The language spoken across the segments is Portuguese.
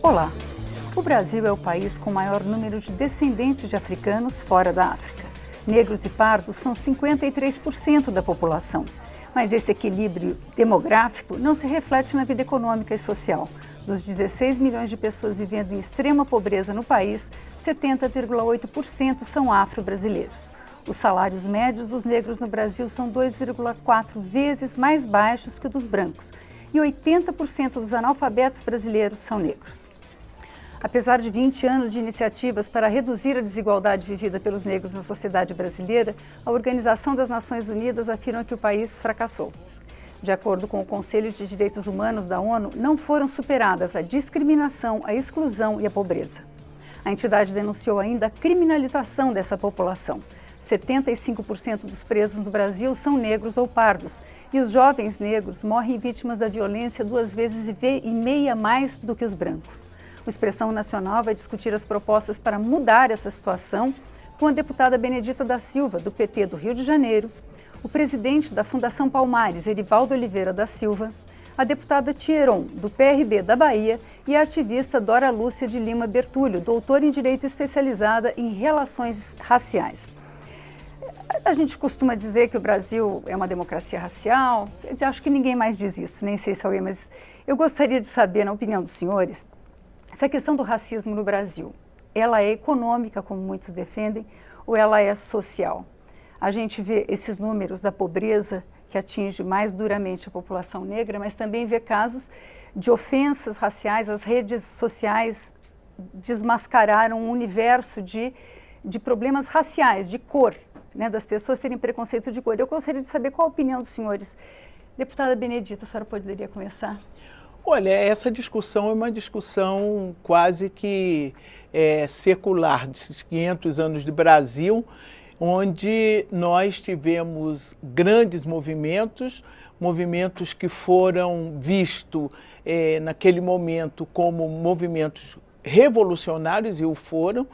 Olá! O Brasil é o país com o maior número de descendentes de africanos fora da África. Negros e pardos são 53% da população. Mas esse equilíbrio demográfico não se reflete na vida econômica e social. Dos 16 milhões de pessoas vivendo em extrema pobreza no país, 70,8% são afro-brasileiros. Os salários médios dos negros no Brasil são 2,4 vezes mais baixos que os dos brancos. E 80% dos analfabetos brasileiros são negros. Apesar de 20 anos de iniciativas para reduzir a desigualdade vivida pelos negros na sociedade brasileira, a Organização das Nações Unidas afirma que o país fracassou. De acordo com o Conselho de Direitos Humanos da ONU, não foram superadas a discriminação, a exclusão e a pobreza. A entidade denunciou ainda a criminalização dessa população. 75% dos presos no Brasil são negros ou pardos, e os jovens negros morrem vítimas da violência 2,5 vezes mais do que os brancos. O Expressão Nacional vai discutir as propostas para mudar essa situação com a deputada Benedita da Silva, do PT do Rio de Janeiro, o presidente da Fundação Palmares, Erivaldo Oliveira da Silva, a deputada Thieron, do PRB da Bahia, e a ativista Dora Lúcia de Lima Bertulho, doutora em Direito especializada em Relações Raciais. A gente costuma dizer que o Brasil é uma democracia racial. Eu acho que ninguém mais diz isso, nem sei se alguém, mas eu gostaria de saber, na opinião dos senhores, se a questão do racismo no Brasil, ela é econômica, como muitos defendem, ou ela é social? A gente vê esses números da pobreza que atinge mais duramente a população negra, mas também vê casos de ofensas raciais. As redes sociais desmascararam um universo de problemas raciais, de cor, né, das pessoas terem preconceito de cor. Eu gostaria de saber qual a opinião dos senhores. Deputada Benedita, a senhora poderia começar? Olha, essa discussão é uma discussão quase que secular, desses 500 anos de Brasil, onde nós tivemos grandes movimentos que foram vistos naquele momento como movimentos revolucionários, e o foram,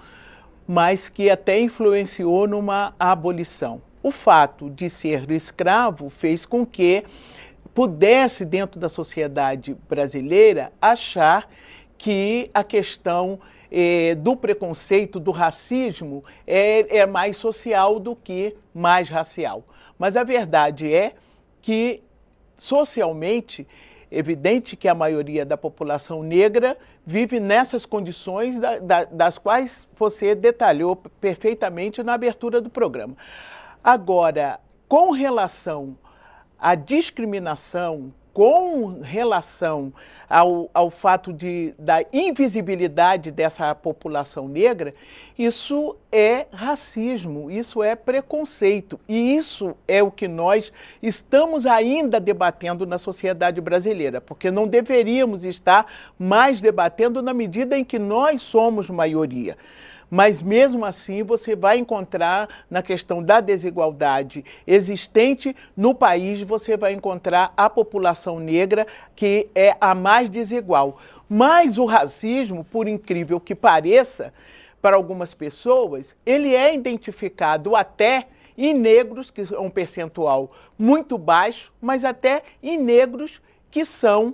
mas que até influenciou numa abolição. O fato de ser escravo fez com que pudesse, dentro da sociedade brasileira, achar que a questão do preconceito, do racismo, é mais social do que mais racial. Mas a verdade é que, socialmente, evidente que a maioria da população negra vive nessas condições das quais você detalhou perfeitamente na abertura do programa. Agora, com relação à discriminação, com relação ao fato da invisibilidade dessa população negra, isso é racismo, isso é preconceito, e isso é o que nós estamos ainda debatendo na sociedade brasileira, porque não deveríamos estar mais debatendo na medida em que nós somos maioria. Mas mesmo assim você vai encontrar, na questão da desigualdade existente no país, você vai encontrar a população negra que é a mais desigual. Mas o racismo, por incrível que pareça, para algumas pessoas, ele é identificado até em negros, que é um percentual muito baixo, mas até em negros que são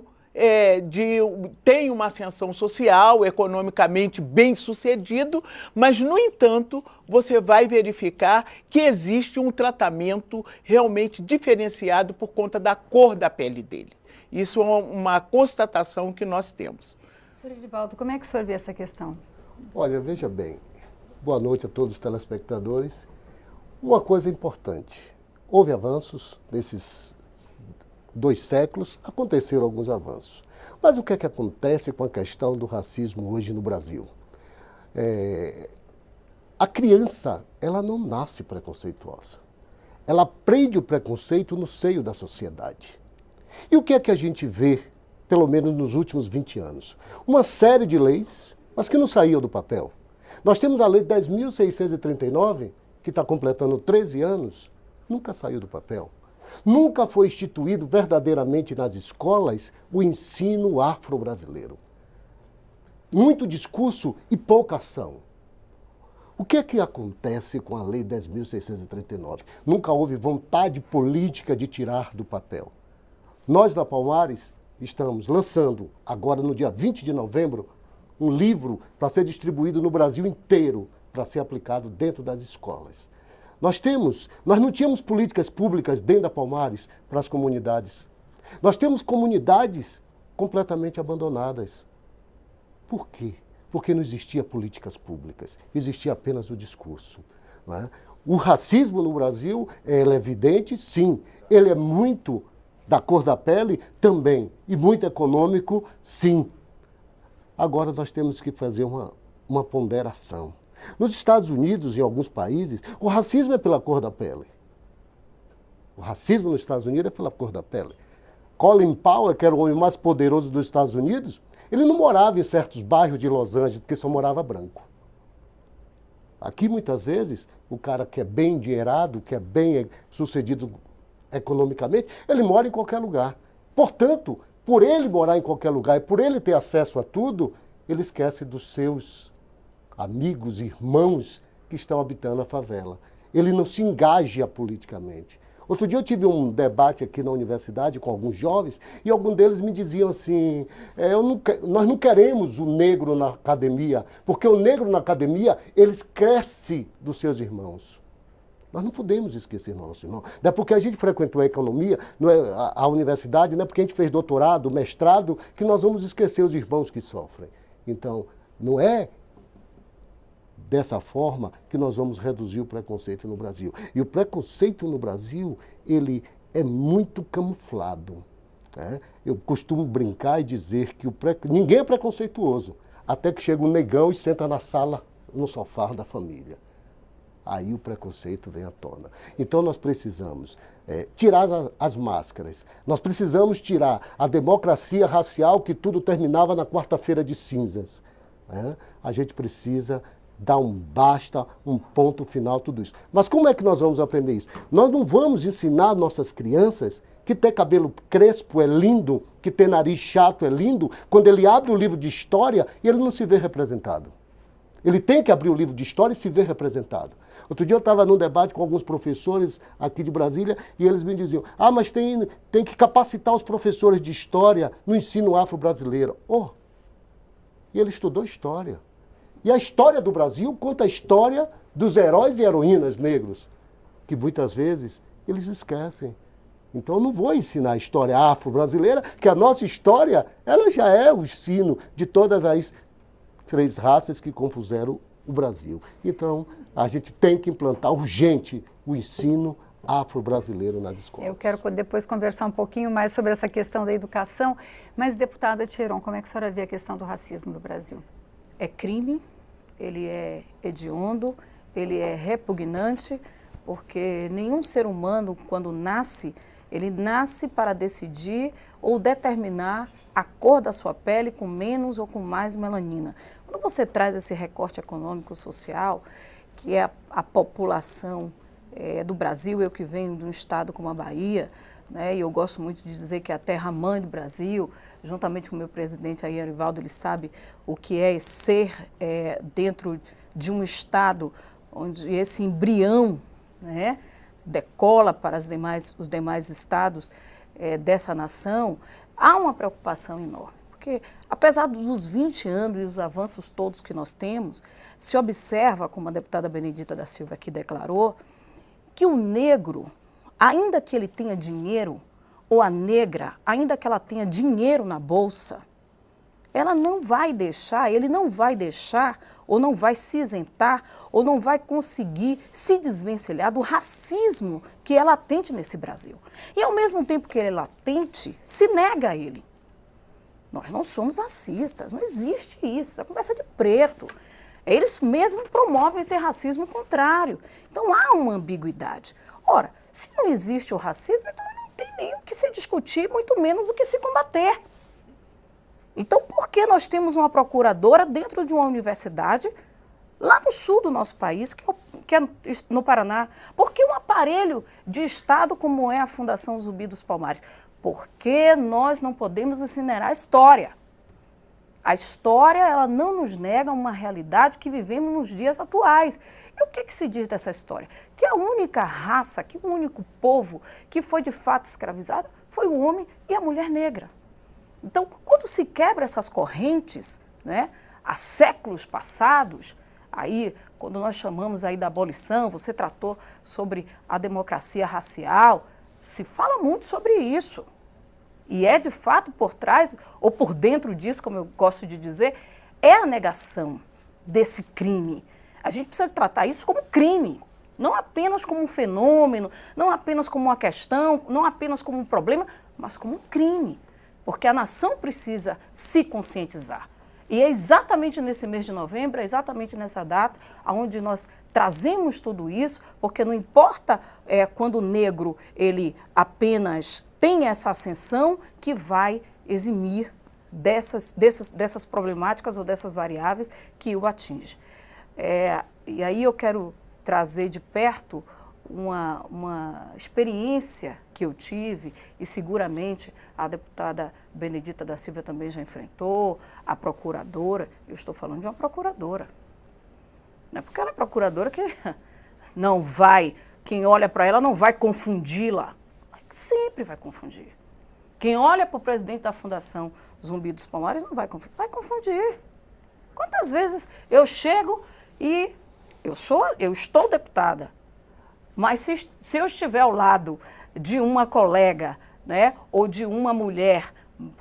tem uma ascensão social, economicamente bem-sucedido, mas, no entanto, você vai verificar que existe um tratamento realmente diferenciado por conta da cor da pele dele. Isso é uma constatação que nós temos. Sr. Erivaldo, como é que o senhor vê essa questão? Olha, veja bem, boa noite a todos os telespectadores. Uma coisa importante, houve avanços nesses 2 séculos, aconteceram alguns avanços. Mas o que é que acontece com a questão do racismo hoje no Brasil? A criança, ela não nasce preconceituosa. Ela aprende o preconceito no seio da sociedade. E o que é que a gente vê, pelo menos nos últimos 20 anos? Uma série de leis, mas que não saíam do papel. Nós temos a Lei 10.639, que está completando 13 anos, nunca saiu do papel. Nunca foi instituído verdadeiramente nas escolas o ensino afro-brasileiro. Muito discurso e pouca ação. O que é que acontece com a Lei 10.639? Nunca houve vontade política de tirar do papel. Nós, da Palmares, estamos lançando, agora no dia 20 de novembro, um livro para ser distribuído no Brasil inteiro, para ser aplicado dentro das escolas. Nós não tínhamos políticas públicas dentro da Palmares para as comunidades. Nós temos comunidades completamente abandonadas. Por quê? Porque não existia políticas públicas, existia apenas o discurso. Não é? O racismo no Brasil, ele é evidente, sim. Ele é muito da cor da pele, também. E muito econômico, sim. Agora nós temos que fazer uma ponderação. Nos Estados Unidos e em alguns países, o racismo é pela cor da pele. O racismo nos Estados Unidos é pela cor da pele. Colin Powell, que era o homem mais poderoso dos Estados Unidos, ele não morava em certos bairros de Los Angeles, porque só morava branco. Aqui, muitas vezes, o cara que é bem endinheirado, que é bem sucedido economicamente, ele mora em qualquer lugar. Portanto, por ele morar em qualquer lugar e por ele ter acesso a tudo, ele esquece dos seus amigos, irmãos que estão habitando a favela. Ele não se engaja politicamente. Outro dia eu tive um debate aqui na universidade com alguns jovens e alguns deles me diziam assim, nós não queremos o negro na academia, porque o negro na academia, ele cresce dos seus irmãos. Nós não podemos esquecer nossos irmãos. Não é porque a gente frequentou a economia, não é, a universidade, não é porque a gente fez doutorado, mestrado, que nós vamos esquecer os irmãos que sofrem. Então, não é dessa forma que nós vamos reduzir o preconceito no Brasil. E o preconceito no Brasil, ele é muito camuflado. Né? Eu costumo brincar e dizer que ninguém é preconceituoso, até que chega um negão e senta na sala, no sofá da família. Aí o preconceito vem à tona. Então nós precisamos tirar as máscaras, nós precisamos tirar a democracia racial que tudo terminava na quarta-feira de cinzas. Né? A gente precisa dar um basta, um ponto final, tudo isso. Mas como é que nós vamos aprender isso? Nós não vamos ensinar nossas crianças que ter cabelo crespo é lindo, que ter nariz chato é lindo, quando ele abre o livro de história e ele não se vê representado. Ele tem que abrir o livro de história e se ver representado. Outro dia eu estava num debate com alguns professores aqui de Brasília e eles me diziam, mas tem que capacitar os professores de história no ensino afro-brasileiro. E ele estudou história. E a história do Brasil conta a história dos heróis e heroínas negros, que muitas vezes eles esquecem. Então eu não vou ensinar a história afro-brasileira, que a nossa história, ela já é o ensino de todas as 3 raças que compuseram o Brasil. Então, a gente tem que implantar urgente o ensino afro-brasileiro nas escolas. Eu quero depois conversar um pouquinho mais sobre essa questão da educação, mas, deputada Tcheron, como é que a senhora vê a questão do racismo no Brasil? É crime, ele é hediondo, ele é repugnante, porque nenhum ser humano, quando nasce, ele nasce para decidir ou determinar a cor da sua pele com menos ou com mais melanina. Quando você traz esse recorte econômico-social, que é a população do Brasil, eu que venho de um estado como a Bahia, né, e eu gosto muito de dizer que é a terra-mãe do Brasil, juntamente com o meu presidente aí, Arivaldo, ele sabe o que é ser dentro de um estado onde esse embrião, né, decola para os demais estados dessa nação. Há uma preocupação enorme, porque apesar dos 20 anos e os avanços todos que nós temos, se observa, como a deputada Benedita da Silva aqui declarou, que o negro, ainda que ele tenha dinheiro, ou a negra, ainda que ela tenha dinheiro na bolsa, ela não vai deixar, ele não vai deixar, ou não vai se isentar, ou não vai conseguir se desvencilhar do racismo que é latente nesse Brasil. E ao mesmo tempo que ele é latente, se nega a ele. Nós não somos racistas, não existe isso, é conversa de preto. Eles mesmos promovem esse racismo contrário. Então há uma ambiguidade. Ora, se não existe o racismo, então não tem nem o que se discutir, muito menos o que se combater. Então, por que nós temos uma procuradora dentro de uma universidade, lá no sul do nosso país, que é no Paraná? Por que um aparelho de Estado como é a Fundação Zumbi dos Palmares? Por que nós não podemos incinerar a história? A história, ela não nos nega uma realidade que vivemos nos dias atuais. E o que se diz dessa história? Que a única raça, que o único povo que foi de fato escravizado foi o homem e a mulher negra. Então, quando se quebra essas correntes, né, há séculos passados, aí, quando nós chamamos aí da abolição, você tratou sobre a democracia racial, se fala muito sobre isso. E é de fato por trás, ou por dentro disso, como eu gosto de dizer, é a negação desse crime. A gente precisa tratar isso como crime, não apenas como um fenômeno, não apenas como uma questão, não apenas como um problema, mas como um crime. Porque a nação precisa se conscientizar. E é exatamente nesse mês de novembro, é exatamente nessa data, onde nós trazemos tudo isso, porque não importa quando o negro ele apenas tem essa ascensão, que vai eximir dessas problemáticas ou dessas variáveis que o atingem. E aí eu quero trazer de perto uma experiência que eu tive, e seguramente a deputada Benedita da Silva também já enfrentou, a procuradora, eu estou falando de uma procuradora. Não é porque ela é procuradora que não vai, quem olha para ela não vai confundi-la. Sempre vai confundir. Quem olha para o presidente da Fundação Zumbi dos Palmares não vai confundir. Vai confundir. Quantas vezes eu chego e eu estou deputada, mas se eu estiver ao lado de uma colega, né, ou de uma mulher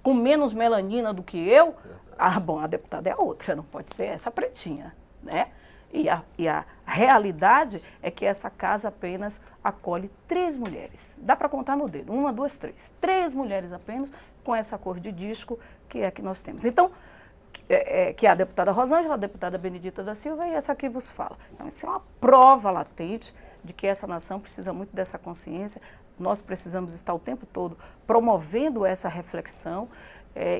com menos melanina do que eu, a deputada é outra, não pode ser essa pretinha, né? E a realidade é que essa casa apenas acolhe 3 mulheres. Dá para contar no dedo, 1, 2, 3. 3 mulheres apenas com essa cor de disco que é que nós temos. Então, que é a deputada Rosângela, a deputada Benedita da Silva e essa que vos fala. Então, isso é uma prova latente de que essa nação precisa muito dessa consciência. Nós precisamos estar o tempo todo promovendo essa reflexão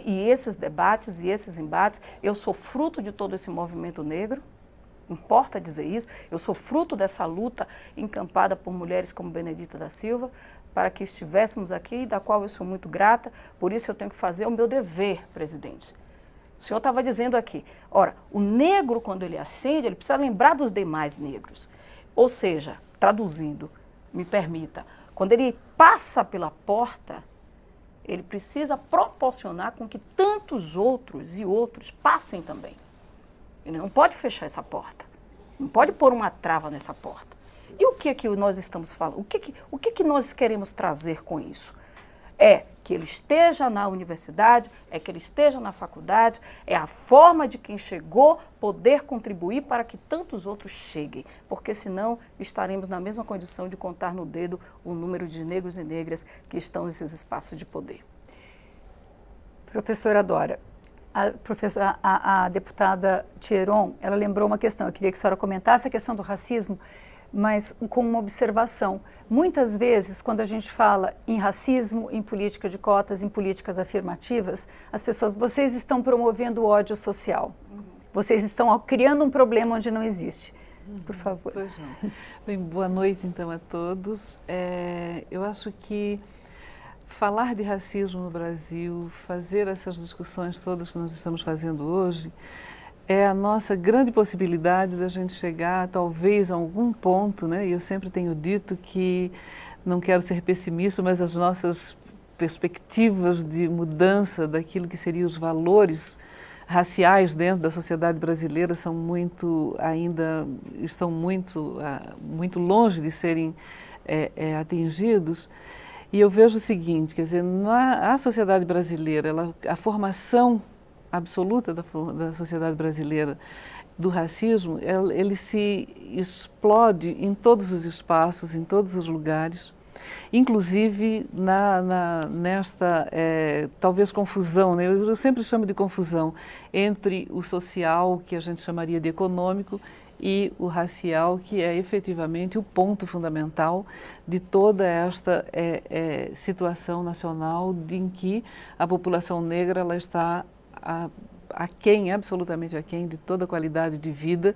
e esses debates e esses embates. Eu sou fruto de todo esse movimento negro. Importa dizer isso, eu sou fruto dessa luta encampada por mulheres como Benedita da Silva, para que estivéssemos aqui, da qual eu sou muito grata, por isso eu tenho que fazer o meu dever, presidente. O senhor estava dizendo aqui, ora, o negro quando ele ascende, ele precisa lembrar dos demais negros. Ou seja, traduzindo, me permita, quando ele passa pela porta, ele precisa proporcionar com que tantos outros e outros passem também. Ele não pode fechar essa porta, não pode pôr uma trava nessa porta. E o que é que nós estamos falando? O que nós queremos trazer com isso? É que ele esteja na universidade, é que ele esteja na faculdade, é a forma de quem chegou poder contribuir para que tantos outros cheguem, porque senão estaremos na mesma condição de contar no dedo o número de negros e negras que estão nesses espaços de poder. Professora Dora, a deputada Thieron, ela lembrou uma questão, eu queria que a senhora comentasse a questão do racismo, mas com uma observação. Muitas vezes, quando a gente fala em racismo, em política de cotas, em políticas afirmativas, as pessoas, vocês estão promovendo o ódio social, vocês estão criando um problema onde não existe. Por favor. Pois não. Bem, boa noite então a todos. Eu acho que falar de racismo no Brasil, fazer essas discussões todas que nós estamos fazendo hoje, é a nossa grande possibilidade da gente chegar, talvez, a algum ponto, né? E eu sempre tenho dito que, não quero ser pessimista, mas as nossas perspectivas de mudança daquilo que seriam os valores raciais dentro da sociedade brasileira são estão muito longe de serem atingidos. E eu vejo o seguinte, quer dizer, a sociedade brasileira, a formação absoluta da sociedade brasileira do racismo, ele se explode em todos os espaços, em todos os lugares, inclusive nesta, talvez, confusão, né? Eu sempre chamo de confusão entre o social, que a gente chamaria de econômico, e o racial, que é efetivamente o ponto fundamental de toda esta situação nacional em que a população negra ela está aquém, absolutamente aquém de toda a qualidade de vida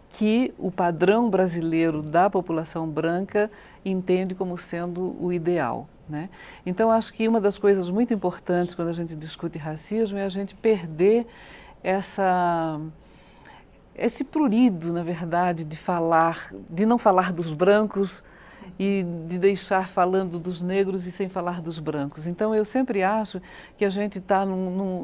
que o padrão brasileiro da população branca entende como sendo o ideal, né? Então, acho que uma das coisas muito importantes quando a gente discute racismo é a gente perder esse prurido, na verdade, de não falar dos brancos e de deixar falando dos negros e sem falar dos brancos. Então, eu sempre acho que a gente está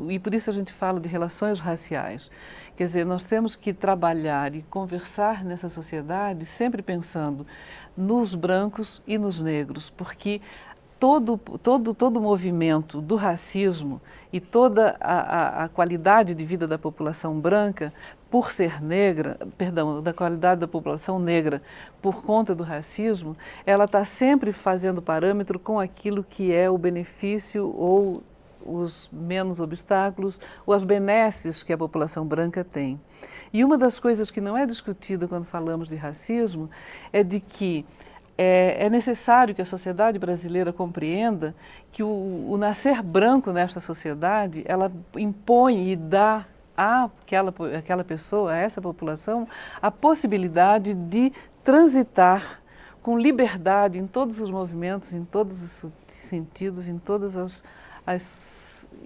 e por isso a gente fala de relações raciais. Quer dizer, nós temos que trabalhar e conversar nessa sociedade sempre pensando nos brancos e nos negros, porque todo o movimento do racismo e toda a qualidade de vida da população branca, por ser negra, perdão, da qualidade da população negra por conta do racismo, ela está sempre fazendo parâmetro com aquilo que é o benefício ou os menos obstáculos ou as benesses que a população branca tem. E uma das coisas que não é discutida quando falamos de racismo é de que é necessário que a sociedade brasileira compreenda que o nascer branco nesta sociedade, ela impõe e dá àquela pessoa, a essa população, a possibilidade de transitar com liberdade em todos os movimentos, em todos os sentidos, em todas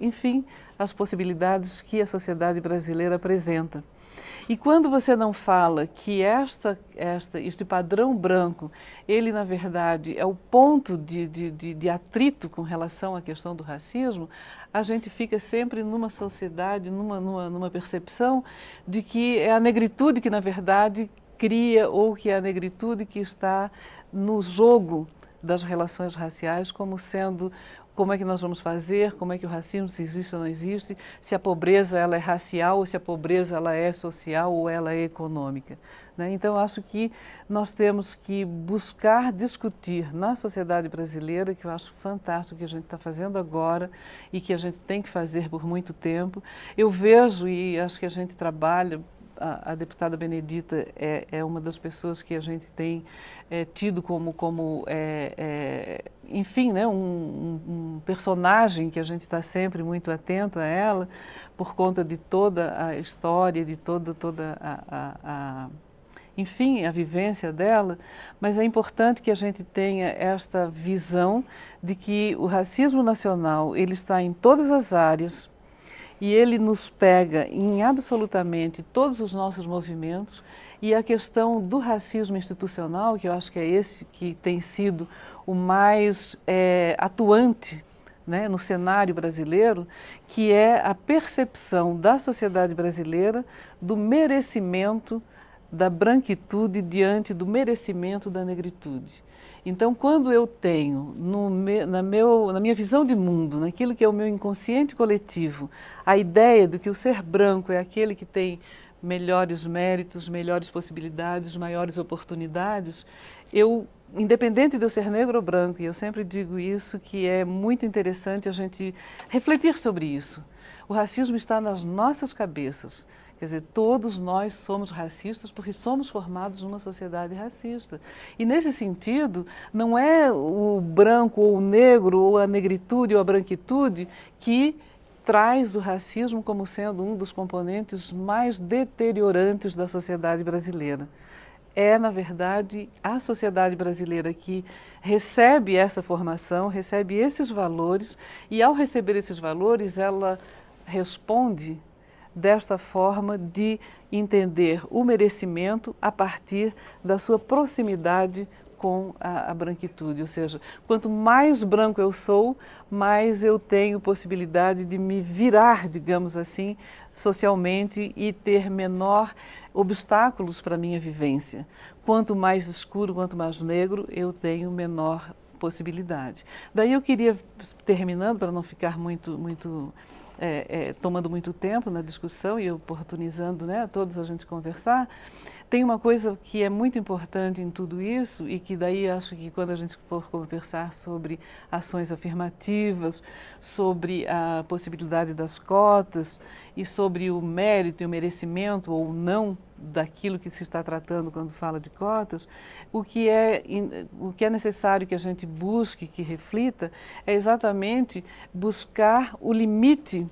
enfim, as possibilidades que a sociedade brasileira apresenta. E quando você não fala que este padrão branco, ele na verdade é o ponto de atrito com relação à questão do racismo, a gente fica sempre numa sociedade, numa percepção de que é a negritude que na verdade cria ou que é a negritude que está no jogo das relações raciais como sendo como é que nós vamos fazer, como é que o racismo, se existe ou não existe, se a pobreza ela é racial ou se a pobreza ela é social ou ela é econômica. Né? Então, acho que nós temos que buscar discutir na sociedade brasileira, que eu acho fantástico que a gente está fazendo agora e que a gente tem que fazer por muito tempo. Eu vejo e acho que a gente trabalha, a deputada Benedita é uma das pessoas que a gente tem tido enfim, né, um personagem que a gente está sempre muito atento a ela, por conta de toda a história, de toda enfim, a vivência dela, mas é importante que a gente tenha esta visão de que o racismo nacional, ele está em todas as áreas, e ele nos pega em absolutamente todos os nossos movimentos, e a questão do racismo institucional, que eu acho que é esse que tem sido o mais atuante, né, no cenário brasileiro, que é a percepção da sociedade brasileira do merecimento da branquitude diante do merecimento da negritude. Então, quando eu tenho na minha visão de mundo, naquilo que é o meu inconsciente coletivo, a ideia de que o ser branco é aquele que tem melhores méritos, melhores possibilidades, maiores oportunidades, independente de eu ser negro ou branco, e eu sempre digo isso, que é muito interessante a gente refletir sobre isso. O racismo está nas nossas cabeças. Quer dizer, todos nós somos racistas porque somos formados numa sociedade racista. E nesse sentido, não é o branco ou o negro ou a negritude ou a branquitude que traz o racismo como sendo um dos componentes mais deteriorantes da sociedade brasileira. É, na verdade, a sociedade brasileira que recebe essa formação, recebe esses valores e, ao receber esses valores, ela responde desta forma de entender o merecimento a partir da sua proximidade com a branquitude, ou seja, quanto mais branco eu sou, mais eu tenho possibilidade de me virar, digamos assim, socialmente e ter menor obstáculos para a minha vivência. Quanto mais escuro, quanto mais negro, eu tenho menor possibilidade. Daí eu queria, terminando, para não ficar tomando muito tempo na discussão e oportunizando, né, a todos a gente conversar, tem uma coisa que é muito importante em tudo isso e que daí acho que quando a gente for conversar sobre ações afirmativas, sobre a possibilidade das cotas e sobre o mérito e o merecimento ou não daquilo que se está tratando quando fala de cotas, o que é necessário que a gente busque, que reflita, é exatamente buscar o limite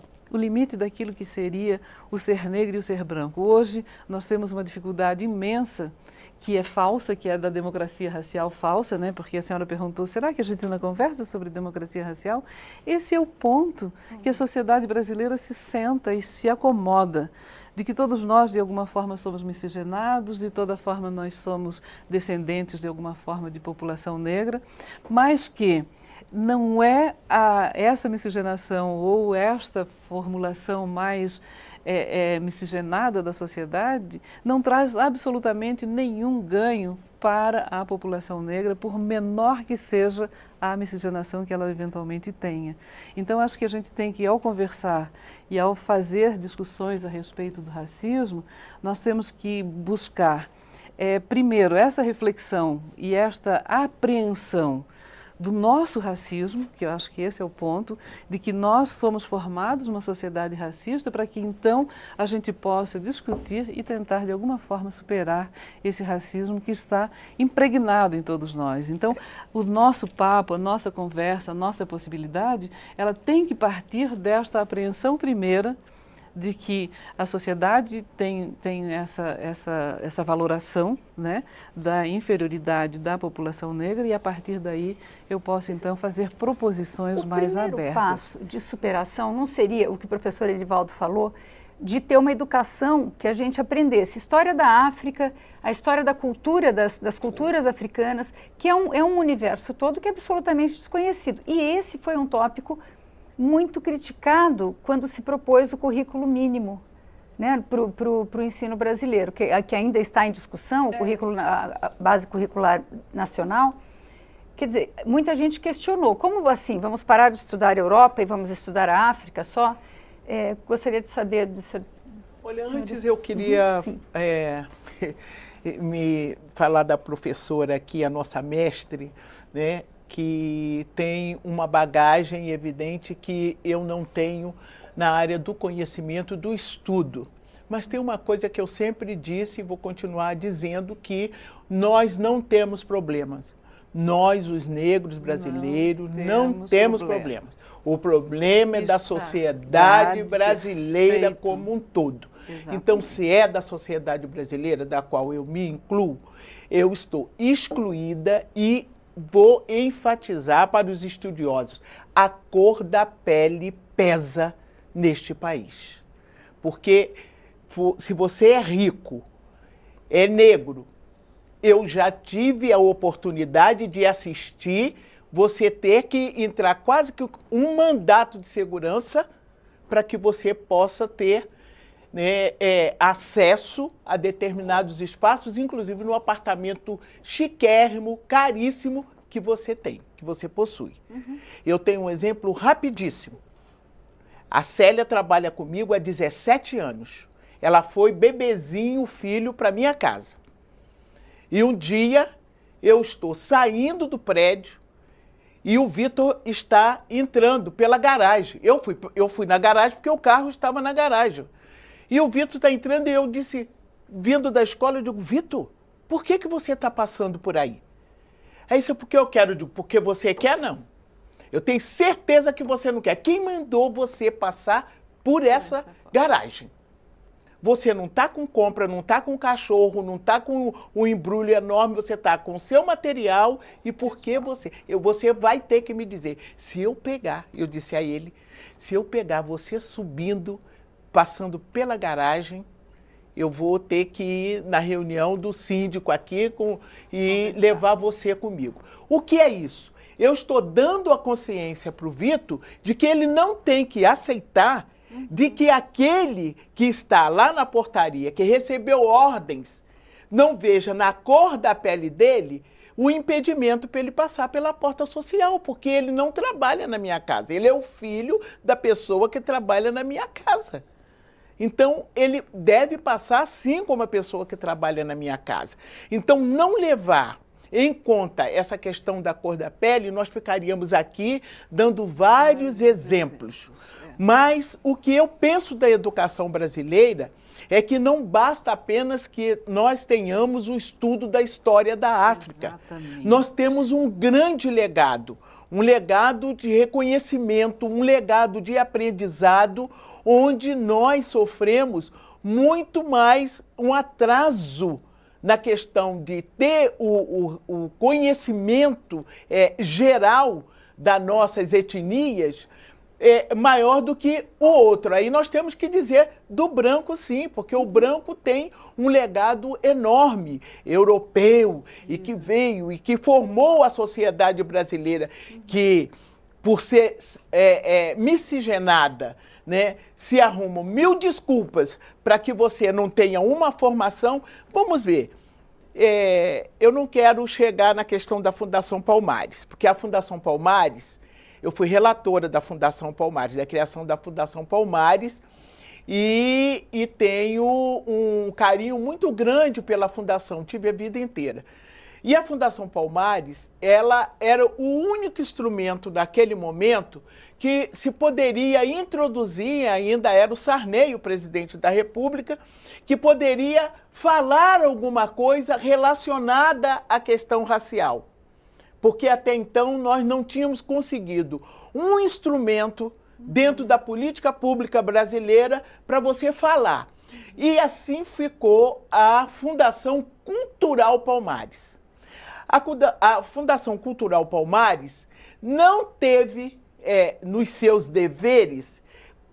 daquilo que seria o ser negro e o ser branco. Hoje nós temos uma dificuldade imensa que é falsa, que é da democracia racial falsa, né? Porque a senhora perguntou, será que a gente ainda conversa sobre democracia racial? Esse é o ponto que a sociedade brasileira se senta e se acomoda, de que todos nós, de alguma forma, somos miscigenados, de toda forma nós somos descendentes, de alguma forma, de população negra, mas que não é essa miscigenação ou esta formulação mais miscigenada da sociedade, não traz absolutamente nenhum ganho para a população negra, por menor que seja a miscigenação que ela eventualmente tenha. Então, acho que a gente tem que, ao conversar e ao fazer discussões a respeito do racismo, nós temos que buscar, primeiro, essa reflexão e esta apreensão do nosso racismo, que eu acho que esse é o ponto, de que nós somos formados numa sociedade racista, para que então a gente possa discutir e tentar de alguma forma superar esse racismo que está impregnado em todos nós. Então, o nosso papo, a nossa conversa, a nossa possibilidade, ela tem que partir desta apreensão primeira de que a sociedade tem essa valoração, né, da inferioridade da população negra, e a partir daí eu posso então fazer proposições mais abertas. O primeiro passo de superação não seria o que o professor Elivaldo falou, de ter uma educação que a gente aprendesse história da África, a história da cultura, das culturas africanas, que é um universo todo que é absolutamente desconhecido. E esse foi um tópico muito criticado quando se propôs o currículo mínimo, né, para o ensino brasileiro, que ainda está em discussão, o currículo, a base curricular nacional. Quer dizer, muita gente questionou, como assim, vamos parar de estudar a Europa e vamos estudar a África só? Gostaria de saber disso. Olha, antes eu queria me falar da professora aqui, a nossa mestre, né, que tem uma bagagem evidente que eu não tenho na área do conhecimento, do estudo. Mas tem uma coisa que eu sempre disse e vou continuar dizendo, que nós não temos problemas. Nós, os negros brasileiros, não temos problemas. O problema é da sociedade brasileira como um todo. Exatamente. Então, se é da sociedade brasileira, da qual eu me incluo, eu estou excluída e vou enfatizar para os estudiosos: a cor da pele pesa neste país. Porque se você é rico, é negro, eu já tive a oportunidade de assistir você ter que entrar quase que um mandato de segurança para que você possa ter, né, acesso a determinados espaços, inclusive no apartamento chiquérrimo, caríssimo que você tem, que você possui. Uhum. Eu tenho um exemplo rapidíssimo. A Célia trabalha comigo há 17 anos. Ela foi bebezinho, filho, para minha casa. E um dia eu estou saindo do prédio e o Vitor está entrando pela garagem. Eu fui na garagem porque o carro estava na garagem. E o Vitor está entrando e eu disse, vindo da escola, eu digo: Vitor, por que você está passando por aí? Aí isso é porque eu quero. Eu digo: porque você quer? Não. Eu tenho certeza que você não quer. Quem mandou você passar por essa garagem? Você não está com compra, não está com cachorro, não está com um embrulho enorme, você está com o seu material. E por que você? Você vai ter que me dizer. Se eu pegar, eu disse a ele, se eu pegar você subindo, passando pela garagem, eu vou ter que ir na reunião do síndico aqui e levar você comigo. O que é isso? Eu estou dando a consciência para o Vitor de que ele não tem que aceitar de que aquele que está lá na portaria, que recebeu ordens, não veja na cor da pele dele o impedimento para ele passar pela porta social, porque ele não trabalha na minha casa. Ele é o filho da pessoa que trabalha na minha casa. Então, ele deve passar assim como a pessoa que trabalha na minha casa. Então, não levar em conta essa questão da cor da pele, nós ficaríamos aqui dando vários exemplos. Mas o que eu penso da educação brasileira é que não basta apenas que nós tenhamos um estudo da história da África. Exatamente. Nós temos um grande legado, um legado de reconhecimento, um legado de aprendizado, onde nós sofremos muito mais um atraso na questão de ter o conhecimento geral das nossas etnias, maior do que o outro. Aí nós temos que dizer do branco, sim, porque o branco tem um legado enorme, europeu, e que veio e que formou a sociedade brasileira, que, por ser miscigenada, né, se arrumam 1000 desculpas para que você não tenha uma formação. Vamos ver. Eu não quero chegar na questão da Fundação Palmares, porque a Fundação Palmares, eu fui relatora da Fundação Palmares, da criação da Fundação Palmares, e tenho um carinho muito grande pela Fundação, tive a vida inteira. E a Fundação Palmares, ela era o único instrumento naquele momento que se poderia introduzir, ainda era o Sarney, o presidente da República, que poderia falar alguma coisa relacionada à questão racial. Porque até então nós não tínhamos conseguido um instrumento dentro da política pública brasileira para você falar. E assim ficou a Fundação Cultural Palmares. A Fundação Cultural Palmares não teve, nos seus deveres,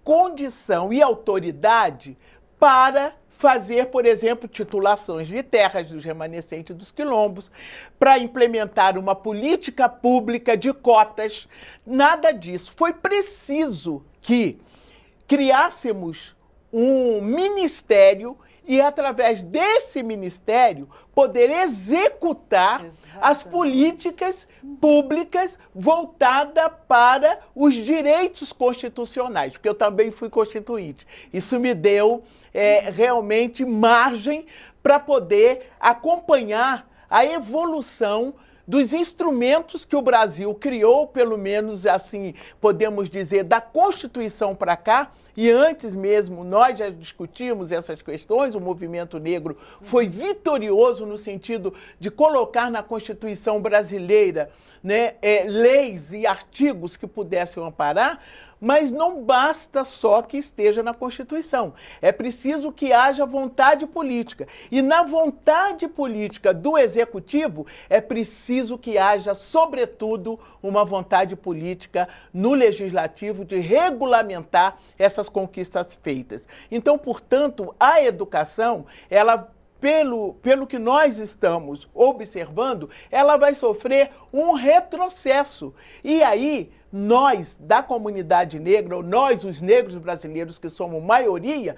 condição e autoridade para fazer, por exemplo, titulações de terras dos remanescentes dos quilombos, para implementar uma política pública de cotas, nada disso. Foi preciso que criássemos um ministério e, através desse ministério, poder executar as políticas públicas voltadas para os direitos constitucionais, porque eu também fui constituinte. Isso me deu realmente margem para poder acompanhar a evolução dos instrumentos que o Brasil criou, pelo menos assim podemos dizer, da Constituição para cá, e antes mesmo nós já discutimos essas questões. O movimento negro foi vitorioso no sentido de colocar na Constituição brasileira, né, leis e artigos que pudessem amparar, mas não basta só que esteja na Constituição. É preciso que haja vontade política. E na vontade política do Executivo, é preciso que haja, sobretudo, uma vontade política no Legislativo de regulamentar essas conquistas feitas. Então, portanto, a educação, ela, pelo que nós estamos observando, ela vai sofrer um retrocesso. E aí, nós, da comunidade negra, ou nós, os negros brasileiros, que somos maioria,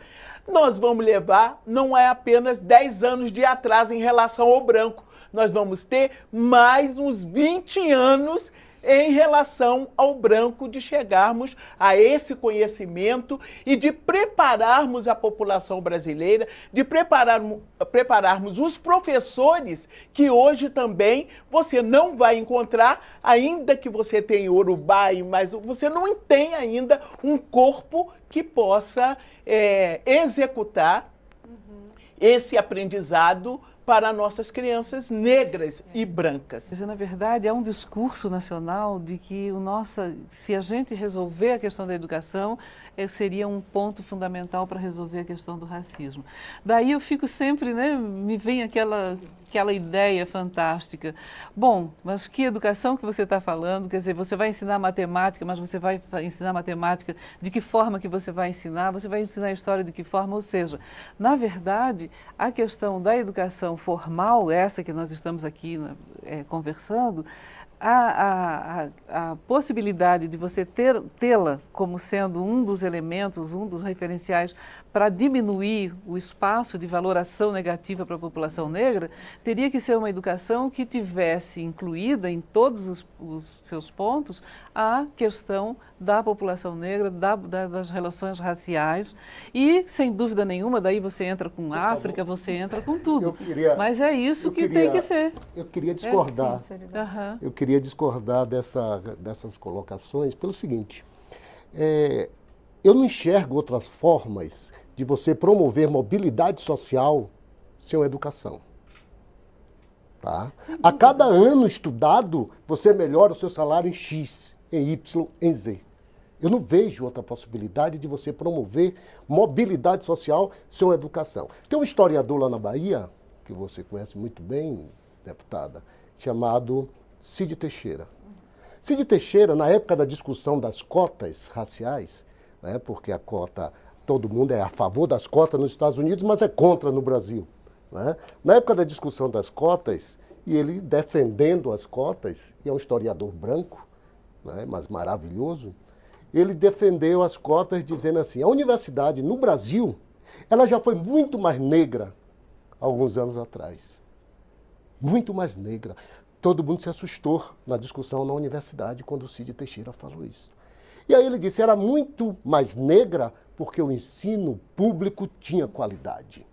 nós vamos levar, não é apenas 10 anos de atraso em relação ao branco. Nós vamos ter mais uns 20 anos em relação ao branco, de chegarmos a esse conhecimento e de prepararmos a população brasileira, de prepararmos os professores, que hoje também você não vai encontrar, ainda que você tenha Urubá, mas você não tem ainda um corpo que possa executar esse aprendizado para nossas crianças negras e brancas. Na verdade, é um discurso nacional de que se a gente resolver a questão da educação, seria um ponto fundamental para resolver a questão do racismo. Daí eu fico sempre, né, me vem aquela ideia fantástica. Bom, mas que educação que você está falando? Quer dizer, você vai ensinar matemática, mas você vai ensinar matemática de que forma que você vai ensinar? Você vai ensinar história de que forma? Ou seja, na verdade, a questão da educação formal, essa que nós estamos aqui conversando, a possibilidade de você tê-la como sendo um dos elementos, um dos referenciais para diminuir o espaço de valoração negativa para a população negra, teria que ser uma educação que tivesse incluída em todos os seus pontos a questão da população negra, das relações raciais e, sem dúvida nenhuma, daí você entra com África, você entra com tudo. Mas é isso que tem que ser. Eu queria discordar. Eu queria discordar dessas colocações pelo seguinte. Eu não enxergo outras formas de você promover mobilidade social sem educação. Tá? A cada ano estudado, você melhora o seu salário em X, em Y, em Z. Eu não vejo outra possibilidade de você promover mobilidade social sem educação. Tem um historiador lá na Bahia, que você conhece muito bem, deputada, chamado Cid Teixeira. Cid Teixeira, na época da discussão das cotas raciais, né, porque a cota, todo mundo é a favor das cotas nos Estados Unidos, mas é contra no Brasil. Né? Na época da discussão das cotas, e ele defendendo as cotas, e é um historiador branco, né, mas maravilhoso, ele defendeu as cotas dizendo assim, a universidade no Brasil, ela já foi muito mais negra alguns anos atrás. Muito mais negra. Todo mundo se assustou na discussão na universidade quando o Cid Teixeira falou isso. E aí ele disse, era muito mais negra porque o ensino público tinha qualidade.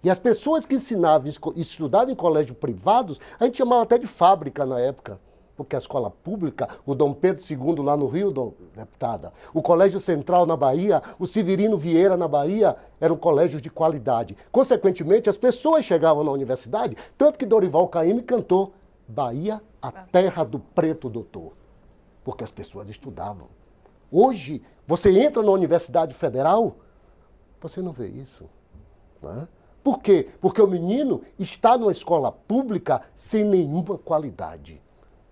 E as pessoas que ensinavam e estudavam em colégios privados, a gente chamava até de fábrica na época, porque a escola pública, o Dom Pedro II lá no Rio, deputada, o Colégio Central na Bahia, o Severino Vieira na Bahia, eram colégios de qualidade. Consequentemente, as pessoas chegavam na universidade, tanto que Dorival Caymmi cantou Bahia, a terra do preto doutor, porque as pessoas estudavam. Hoje, você entra na Universidade Federal, você não vê isso, né? Por quê? Porque o menino está numa escola pública sem nenhuma qualidade.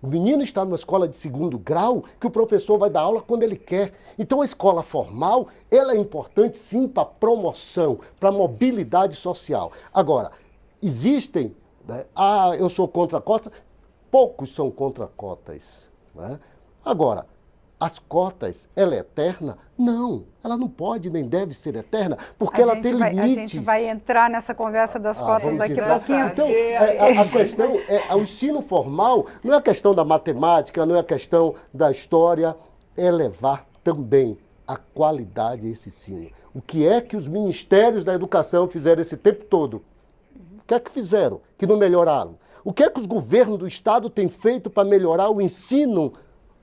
O menino está numa escola de segundo grau que o professor vai dar aula quando ele quer. Então a escola formal, ela é importante sim para promoção, para mobilidade social. Agora, existem, né, eu sou contra cotas, poucos são contra cotas. Né? Agora, as cotas, ela é eterna? Não, ela não pode nem deve ser eterna, porque ela tem limites. A gente vai entrar nessa conversa das cotas daqui a pouquinho. Então, a questão é, o ensino formal não é a questão da matemática, não é a questão da história, é levar também a qualidade desse ensino. O que é que os ministérios da educação fizeram esse tempo todo? O que é que fizeram que não melhoraram? O que é que os governos do Estado têm feito para melhorar o ensino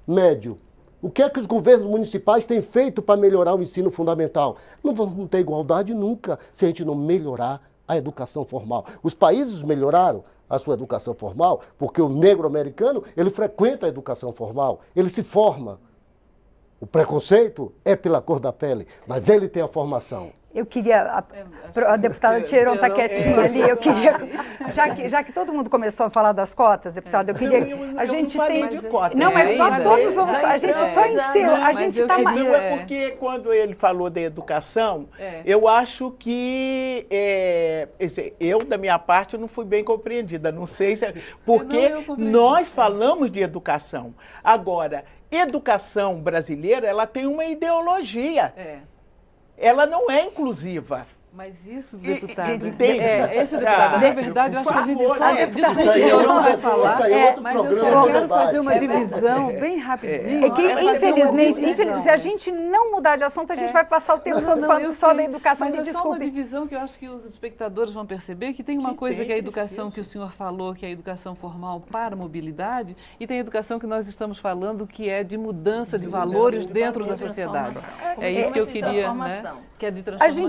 médio? O que é que os governos municipais têm feito para melhorar o ensino fundamental? Não vamos ter igualdade nunca se a gente não melhorar a educação formal. Os países melhoraram a sua educação formal porque o negro americano, ele frequenta a educação formal, ele se forma. O preconceito é pela cor da pele, mas ele tem a formação. Eu queria, a deputada Tcheron está quietinha ali, eu queria, já que todo mundo começou a falar das cotas, deputada, eu queria, a gente tem... De cotas. Não, mas nós todos vamos, a gente só encerrou, a gente está... Não, é porque quando ele falou da educação, eu acho que, eu, da minha parte, não fui bem compreendida, não sei se... Porque nós falamos de educação. Agora, educação brasileira, ela tem uma ideologia. Ela não é inclusiva. Mas isso, deputada, deputada, na verdade, eu acho que a gente só... Desculpa, eu não vai falar, mas eu quero fazer uma divisão bem rapidinho. É que, infelizmente, se a gente não mudar de assunto, a gente vai passar o tempo todo falando só da educação. Mas é só uma divisão que eu acho que os espectadores vão perceber que tem uma coisa que é a educação que o senhor falou, que é a educação formal para a mobilidade, e tem a educação que nós estamos falando, que é de mudança de valores dentro da sociedade. É isso que eu queria, né? Que é de transformação.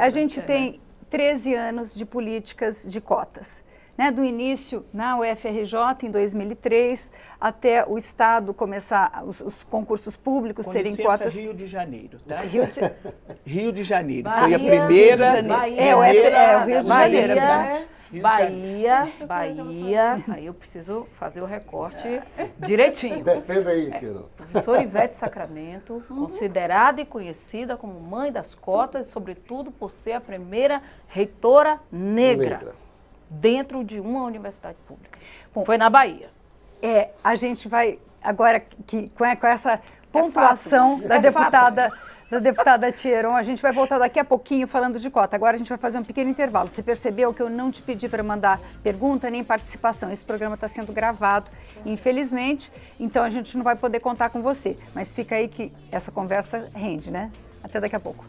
A gente tem 13 anos de políticas de cotas. Né, do início na UFRJ, em 2003, até o Estado começar, os concursos públicos terem cotas. Rio de Janeiro, tá? Rio de Janeiro. Bahia, foi a primeira... o Rio de Janeiro. Bahia, aí eu preciso fazer o recorte direitinho. Defenda aí, Tiro. Professora Ivete Sacramento, considerada e conhecida como mãe das cotas, sobretudo por ser a primeira reitora negra dentro de uma universidade pública. Bom, foi na Bahia. A gente vai, agora com essa pontuação da deputada Tcheron, a gente vai voltar daqui a pouquinho falando de cota. Agora a gente vai fazer um pequeno intervalo. Você percebeu que eu não te pedi para mandar pergunta nem participação. Esse programa está sendo gravado, infelizmente, então a gente não vai poder contar com você. Mas fica aí que essa conversa rende, né? Até daqui a pouco.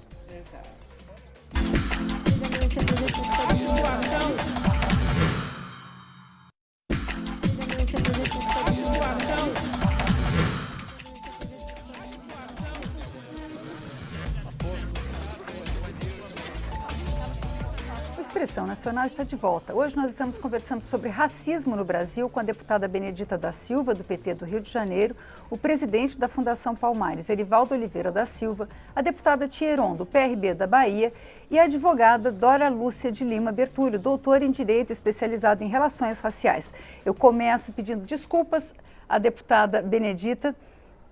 Expressão Nacional está de volta. Hoje nós estamos conversando sobre racismo no Brasil com a deputada Benedita da Silva, do PT do Rio de Janeiro, o presidente da Fundação Palmares, Erivaldo Oliveira da Silva, a deputada Thieron, do PRB da Bahia, e a advogada Dora Lúcia de Lima Bertulho, doutora em Direito especializada em Relações Raciais. Eu começo pedindo desculpas à deputada Benedita,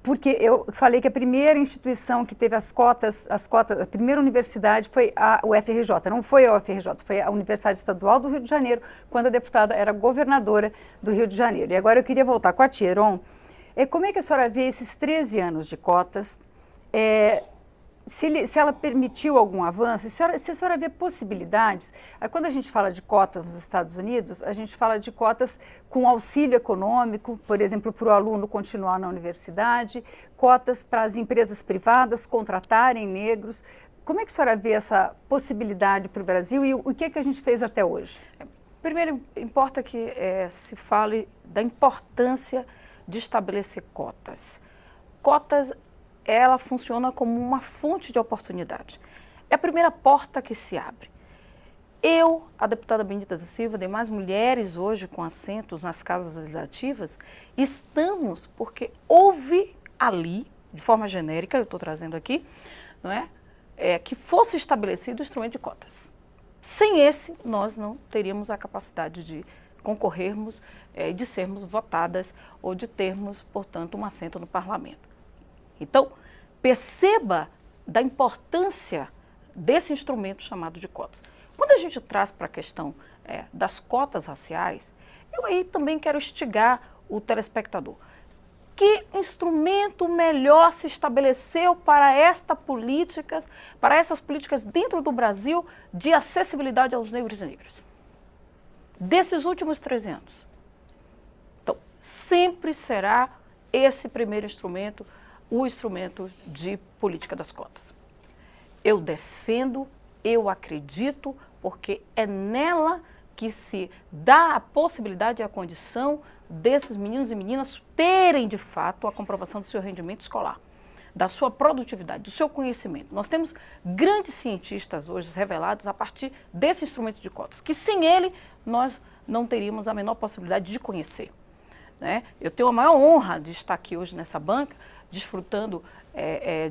porque eu falei que a primeira instituição que teve as cotas, a primeira universidade foi a UFRJ, não foi a UFRJ, foi a Universidade Estadual do Rio de Janeiro, quando a deputada era governadora do Rio de Janeiro. E agora eu queria voltar com a Thieron. Como é que a senhora vê esses 13 anos de cotas? Se ela permitiu algum avanço, se a senhora vê possibilidades, quando a gente fala de cotas nos Estados Unidos, a gente fala de cotas com auxílio econômico, por exemplo, para o aluno continuar na universidade, cotas para as empresas privadas contratarem negros. Como é que a senhora vê essa possibilidade para o Brasil e o que é que a gente fez até hoje? Primeiro, importa que se fale da importância de estabelecer cotas. Cotas, ela funciona como uma fonte de oportunidade. É a primeira porta que se abre. Eu, a deputada Benedita da Silva, demais mulheres hoje com assentos nas casas legislativas, estamos porque houve ali, de forma genérica, eu estou trazendo aqui, não é? Que fosse estabelecido o instrumento de cotas. Sem esse, nós não teríamos a capacidade de concorrermos, de sermos votadas ou de termos, portanto, um assento no parlamento. Então, perceba da importância desse instrumento chamado de cotas. Quando a gente traz para a questão das cotas raciais, eu aí também quero instigar o telespectador. Que instrumento melhor se estabeleceu para essas políticas dentro do Brasil de acessibilidade aos negros e negras? Desses últimos 13 anos. Então, sempre será esse primeiro instrumento o instrumento de política das cotas. Eu defendo, eu acredito, porque é nela que se dá a possibilidade e a condição desses meninos e meninas terem, de fato, a comprovação do seu rendimento escolar, da sua produtividade, do seu conhecimento. Nós temos grandes cientistas hoje revelados a partir desse instrumento de cotas, que sem ele nós não teríamos a menor possibilidade de conhecer. Né? Eu tenho a maior honra de estar aqui hoje nessa banca, desfrutando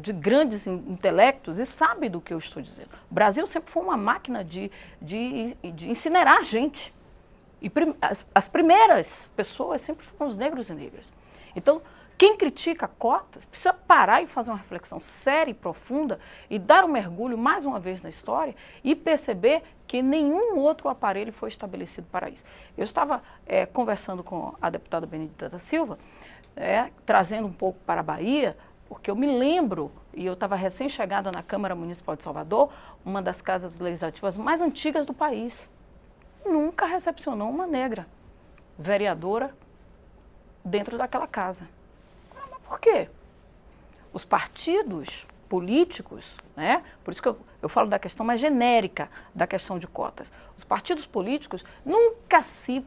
de grandes intelectos e sabe do que eu estou dizendo. O Brasil sempre foi uma máquina de incinerar gente. E as primeiras pessoas sempre foram os negros e negras. Então, quem critica cotas precisa parar e fazer uma reflexão séria e profunda e dar um mergulho mais uma vez na história e perceber que nenhum outro aparelho foi estabelecido para isso. Eu estava conversando com a deputada Benedita da Silva, trazendo um pouco para a Bahia, porque eu me lembro, e eu estava recém-chegada na Câmara Municipal de Salvador, uma das casas legislativas mais antigas do país. Nunca recepcionou uma negra vereadora dentro daquela casa. Mas por quê? Os partidos políticos, né? Por isso que eu falo da questão mais genérica da questão de cotas. Os partidos políticos nunca se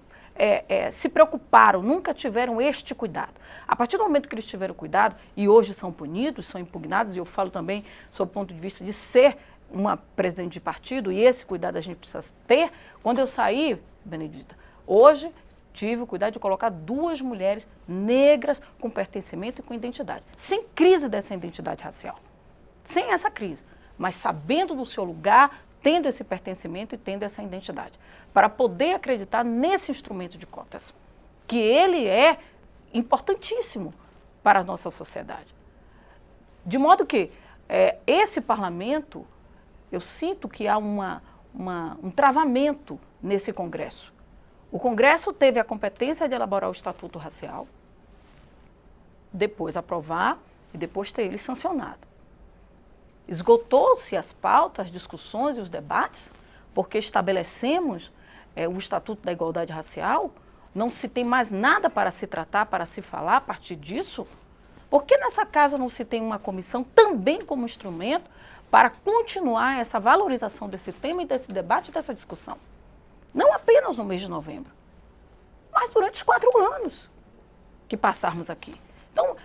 preocuparam, nunca tiveram este cuidado. A partir do momento que eles tiveram cuidado, e hoje são punidos, são impugnados, e eu falo também sob o ponto de vista de ser uma presidente de partido, e esse cuidado a gente precisa ter. Quando eu saí, Benedita, hoje tive o cuidado de colocar 2 mulheres negras com pertencimento e com identidade, sem crise dessa identidade racial, sem essa crise, mas sabendo do seu lugar, tendo esse pertencimento e tendo essa identidade, para poder acreditar nesse instrumento de cotas, que ele é importantíssimo para a nossa sociedade. De modo que esse parlamento, eu sinto que há um travamento nesse Congresso. O Congresso teve a competência de elaborar o Estatuto Racial, depois aprovar e depois ter ele sancionado. Esgotou-se as pautas, as discussões e os debates, porque estabelecemos o Estatuto da Igualdade Racial, não se tem mais nada para se tratar, para se falar a partir disso. Por que nessa casa não se tem uma comissão também como instrumento para continuar essa valorização desse tema e desse debate e dessa discussão? Não apenas no mês de novembro, mas durante os 4 anos que passarmos aqui. Então,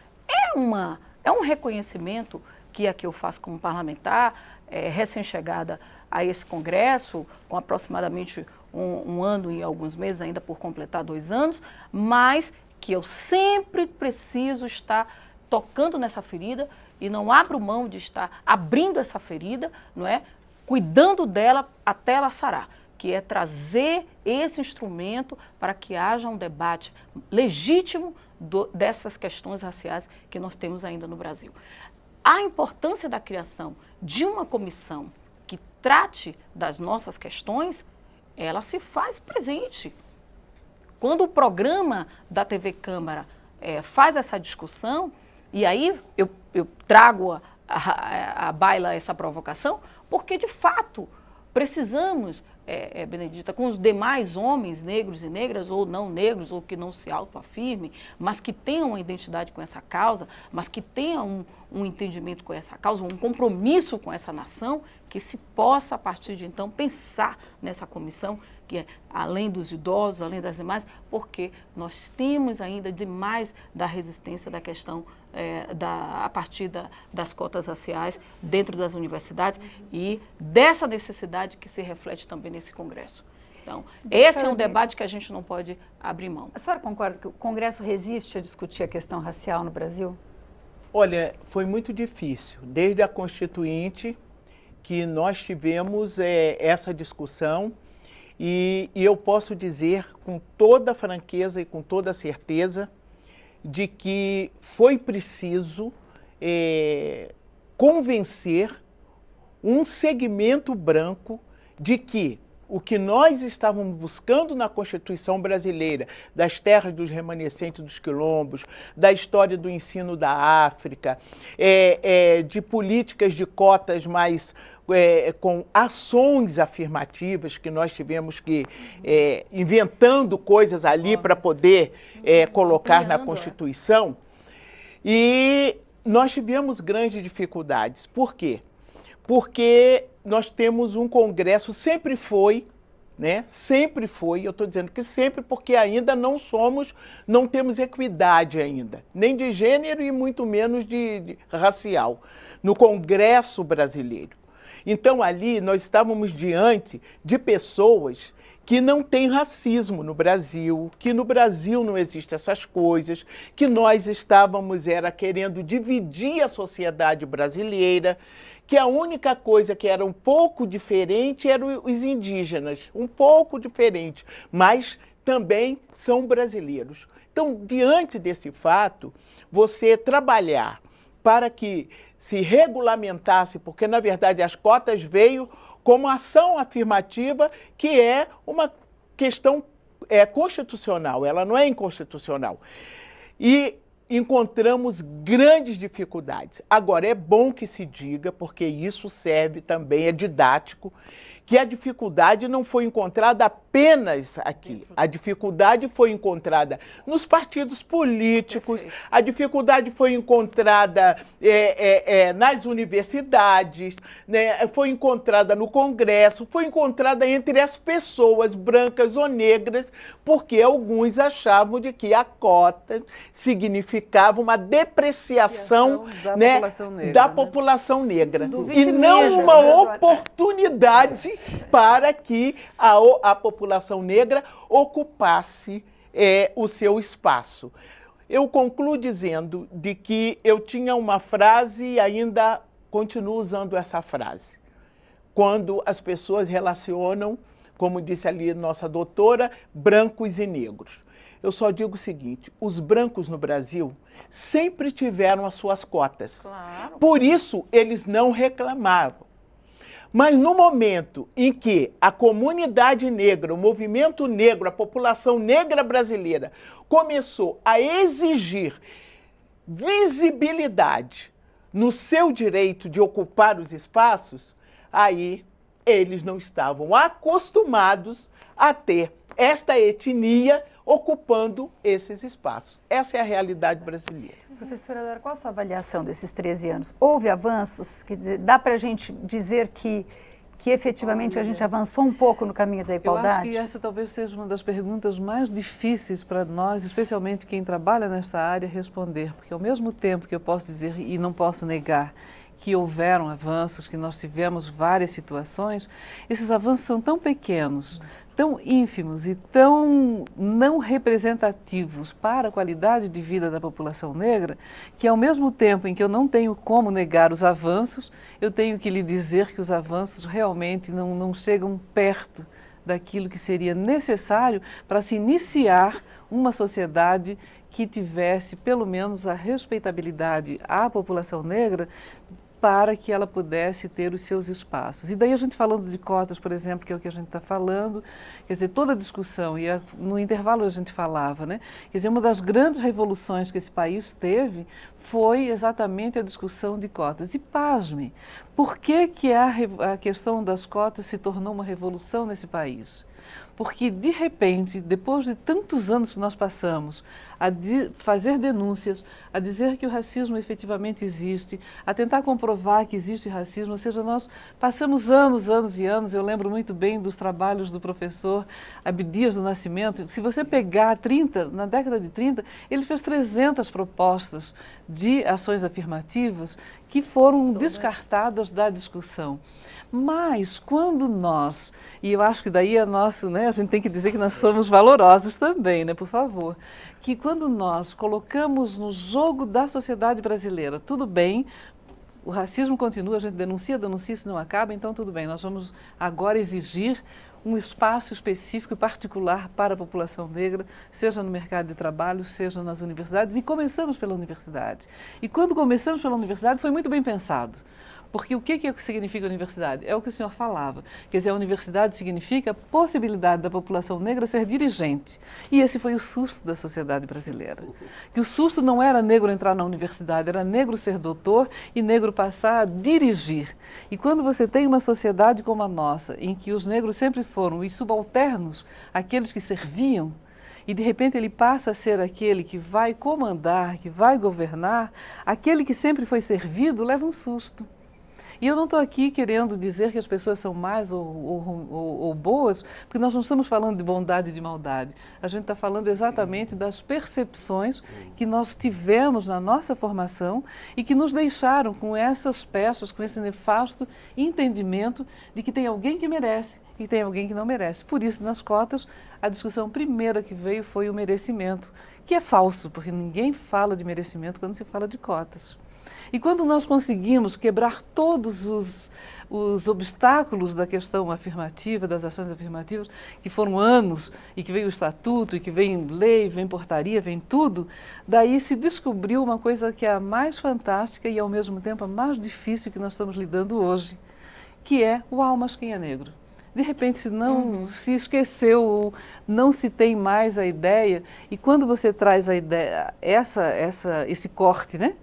é um reconhecimento que aqui eu faço como parlamentar, recém-chegada a esse congresso, com aproximadamente um ano e alguns meses, ainda por completar 2 anos, mas que eu sempre preciso estar tocando nessa ferida e não abro mão de estar abrindo essa ferida, não é? Cuidando dela até ela sarar, que é trazer esse instrumento para que haja um debate legítimo dessas questões raciais que nós temos ainda no Brasil. A importância da criação de uma comissão que trate das nossas questões, ela se faz presente. Quando o programa da TV Câmara faz essa discussão, e aí eu trago à baila essa provocação, porque de fato precisamos, Benedita, com os demais homens negros e negras, ou não negros, ou que não se autoafirmem, mas que tenham uma identidade com essa causa, mas que tenham um entendimento com essa causa, um compromisso com essa nação, que se possa, a partir de então, pensar nessa comissão, que é além dos idosos, além das demais, porque nós temos ainda demais da resistência da questão a partir das cotas raciais dentro das universidades e dessa necessidade que se reflete também nesse Congresso. Então, esse é um debate que a gente não pode abrir mão. A senhora concorda que o Congresso resiste a discutir a questão racial no Brasil? Olha, foi muito difícil, desde a Constituinte, que nós tivemos essa discussão, e eu posso dizer com toda franqueza e com toda certeza de que foi preciso convencer um segmento branco de que o que nós estávamos buscando na Constituição brasileira, das terras dos remanescentes dos quilombos, da história do ensino da África, de políticas de cotas mais com ações afirmativas que nós tivemos que inventando coisas ali para poder colocar na Constituição. E nós tivemos grandes dificuldades. Por quê? Porque nós temos um Congresso, sempre foi, né? Sempre foi, eu estou dizendo que sempre, porque ainda não temos equidade ainda, nem de gênero e muito menos de racial, no Congresso brasileiro. Então ali nós estávamos diante de pessoas que não tem racismo no Brasil, que no Brasil não existem essas coisas, que nós estávamos querendo dividir a sociedade brasileira, que a única coisa que era um pouco diferente eram os indígenas, um pouco diferente, mas também são brasileiros. Então, diante desse fato, você trabalhar para que se regulamentasse, porque na verdade as cotas veio como ação afirmativa, que é uma questão constitucional, ela não é inconstitucional. E encontramos grandes dificuldades. Agora, é bom que se diga, porque isso serve também, é didático, que a dificuldade não foi encontrada apenas aqui. A dificuldade foi encontrada nos partidos políticos, perfeito. A dificuldade foi encontrada nas universidades, né? Foi encontrada no Congresso, foi encontrada entre as pessoas brancas ou negras, porque alguns achavam de que a cota significava uma depreciação né, da população negra, e não uma oportunidade para que a população negra ocupasse o seu espaço. Eu concluo dizendo de que eu tinha uma frase e ainda continuo usando essa frase. Quando as pessoas relacionam, como disse ali nossa doutora, brancos e negros. Eu só digo o seguinte, os brancos no Brasil sempre tiveram as suas cotas. Claro. Por isso, eles não reclamavam. Mas no momento em que a comunidade negra, o movimento negro, a população negra brasileira começou a exigir visibilidade no seu direito de ocupar os espaços, aí eles não estavam acostumados a ter esta etnia ocupando esses espaços. Essa é a realidade brasileira. Professora Dora, qual a sua avaliação desses 13 anos? Houve avanços? Quer dizer, dá para a gente dizer que efetivamente a gente avançou um pouco no caminho da igualdade? Eu acho que essa talvez seja uma das perguntas mais difíceis para nós, especialmente quem trabalha nessa área, responder. Porque ao mesmo tempo que eu posso dizer e não posso negar que houveram avanços, que nós tivemos várias situações, esses avanços são tão pequenos, tão ínfimos e tão não representativos para a qualidade de vida da população negra, que ao mesmo tempo em que eu não tenho como negar os avanços, eu tenho que lhe dizer que os avanços realmente não chegam perto daquilo que seria necessário para se iniciar uma sociedade que tivesse pelo menos a respeitabilidade à população negra para que ela pudesse ter os seus espaços. E daí a gente falando de cotas, por exemplo, que é o que a gente está falando, quer dizer, toda a discussão, e no intervalo a gente falava, né? Quer dizer, uma das grandes revoluções que esse país teve foi exatamente a discussão de cotas. E pasme, por que a questão das cotas se tornou uma revolução nesse país? Porque, de repente, depois de tantos anos que nós passamos a fazer denúncias, a dizer que o racismo efetivamente existe, a tentar comprovar que existe racismo, ou seja, nós passamos anos e anos, eu lembro muito bem dos trabalhos do professor Abdias do Nascimento. Se você pegar na década de 30, ele fez 300 propostas de ações afirmativas que foram descartadas da discussão. Mas quando nós, e eu acho que daí a gente tem que dizer que nós somos valorosos também, né, por favor, que quando nós colocamos no jogo da sociedade brasileira, tudo bem, o racismo continua, a gente denuncia, isso não acaba, então tudo bem, nós vamos agora exigir um espaço específico e particular para a população negra, seja no mercado de trabalho, seja nas universidades, e começamos pela universidade. E quando começamos pela universidade foi muito bem pensado. Porque o que significa universidade? É o que o senhor falava. Quer dizer, a universidade significa a possibilidade da população negra ser dirigente. E esse foi o susto da sociedade brasileira. Que o susto não era negro entrar na universidade, era negro ser doutor e negro passar a dirigir. E quando você tem uma sociedade como a nossa, em que os negros sempre foram os subalternos, aqueles que serviam, e de repente ele passa a ser aquele que vai comandar, que vai governar, aquele que sempre foi servido leva um susto. E eu não estou aqui querendo dizer que as pessoas são más ou boas, porque nós não estamos falando de bondade e de maldade. A gente está falando exatamente das percepções que nós tivemos na nossa formação e que nos deixaram com essas peças, com esse nefasto entendimento de que tem alguém que merece e tem alguém que não merece. Por isso, nas cotas, a discussão primeira que veio foi o merecimento, que é falso, porque ninguém fala de merecimento quando se fala de cotas. E quando nós conseguimos quebrar todos os obstáculos da questão afirmativa, das ações afirmativas, que foram anos, e que veio o estatuto, e que vem lei, vem portaria, vem tudo, daí se descobriu uma coisa que é a mais fantástica e ao mesmo tempo a mais difícil que nós estamos lidando hoje, que é o mas quem é negro? De repente se esqueceu, não se tem mais a ideia, e quando você traz a ideia, esse corte, né?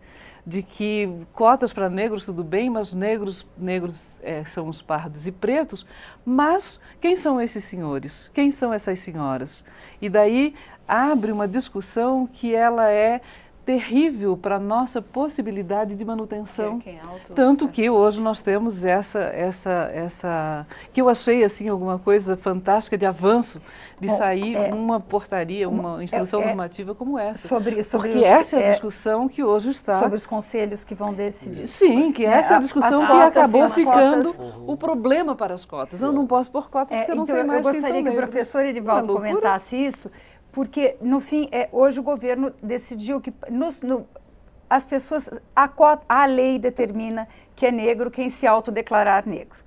De que cotas para negros tudo bem, mas negros são os pardos e pretos, mas quem são esses senhores? Quem são essas senhoras? E daí abre uma discussão que ela é terrível para a nossa possibilidade de manutenção, tanto que hoje nós temos essa que eu achei assim alguma coisa fantástica de avanço, de sair uma portaria, uma instrução normativa como essa, porque essa é a discussão que hoje está sobre os conselhos que vão decidir. Sim, que essa é a discussão que acabou ficando o problema para as cotas. Eu não posso pôr cotas porque eu não sei mais quem são. Eu gostaria que o professor Edivaldo comentasse isso. Porque, no fim, hoje o governo decidiu que as pessoas, a lei determina que é negro quem se autodeclarar negro.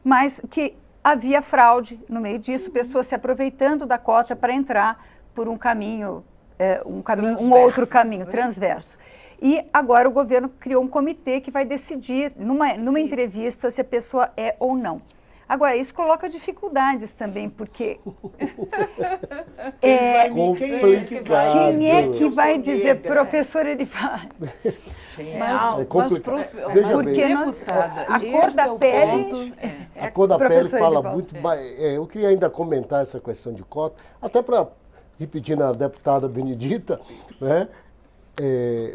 Mas que havia fraude no meio disso, pessoas se aproveitando da cota para entrar por um caminho, um outro caminho, transverso. E agora o governo criou um comitê que vai decidir, numa entrevista, se a pessoa é ou não. Agora, isso coloca dificuldades também, porque complicado. Quem é que vai dizer, professor, ele vai? Veja porque bem, a cor da pele... A cor da pele fala muito mais. Eu queria ainda comentar essa questão de cota, até para repetir na deputada Benedita, né?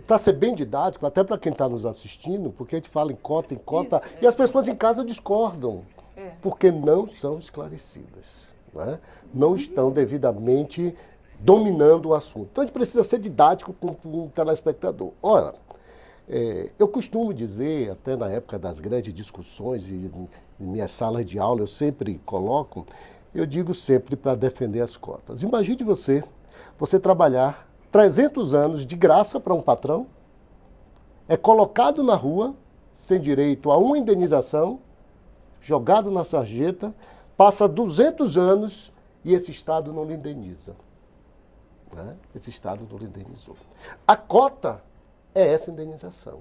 Para ser bem didático, até para quem está nos assistindo, porque a gente fala em cota, e as pessoas em casa discordam. Porque não são esclarecidas, né? Não estão devidamente dominando o assunto. Então a gente precisa ser didático com o telespectador. Ora, Eu costumo dizer, até na época das grandes discussões e em minhas salas de aula, eu sempre coloco, eu digo sempre para defender as cotas. Imagine você trabalhar 300 anos de graça para um patrão, é colocado na rua, sem direito a uma indenização, jogado na sarjeta, passa 200 anos e esse Estado não lhe indeniza. Né? Esse Estado não lhe indenizou. A cota é essa indenização.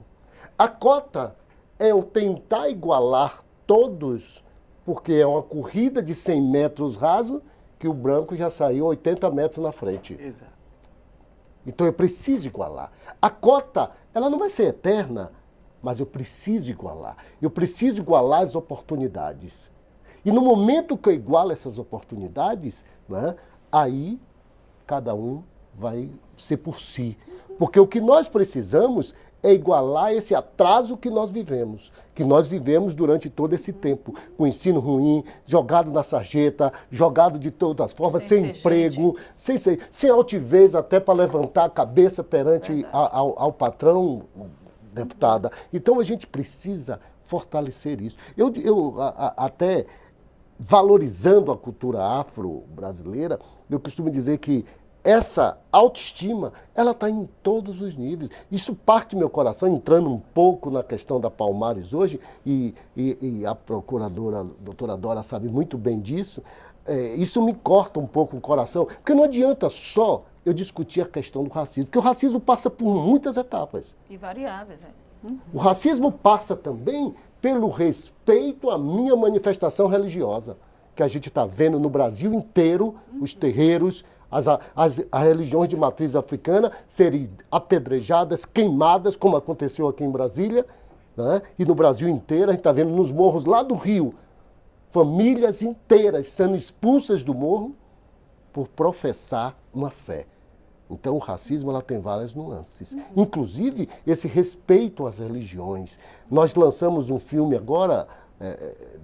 A cota é o tentar igualar todos, porque é uma corrida de 100 metros raso que o branco já saiu 80 metros na frente. Exato. Então eu preciso igualar. A cota, ela não vai ser eterna, mas eu preciso igualar. Eu preciso igualar as oportunidades. E no momento que eu igualo essas oportunidades, né, aí cada um vai ser por si. Porque o que nós precisamos é igualar esse atraso que nós vivemos durante todo esse tempo, com ensino ruim, jogado na sarjeta, jogado de todas as formas, sem emprego, sem altivez até para levantar a cabeça perante ao patrão, deputada. Então a gente precisa fortalecer isso. Até valorizando a cultura afro-brasileira, eu costumo dizer que essa autoestima, ela está em todos os níveis. Isso parte do meu coração, entrando um pouco na questão da Palmares hoje, e a procuradora, a doutora Dora, sabe muito bem disso. Isso me corta um pouco o coração, porque não adianta só eu discutir a questão do racismo, porque o racismo passa por muitas etapas. E variáveis, O racismo passa também pelo respeito à minha manifestação religiosa, que a gente está vendo no Brasil inteiro, os terreiros, as religiões de matriz africana serem apedrejadas, queimadas, como aconteceu aqui em Brasília, né? E no Brasil inteiro, a gente está vendo nos morros lá do Rio, famílias inteiras sendo expulsas do morro por professar uma fé. Então, o racismo ela tem várias nuances. Inclusive, esse respeito às religiões. Nós lançamos um filme agora,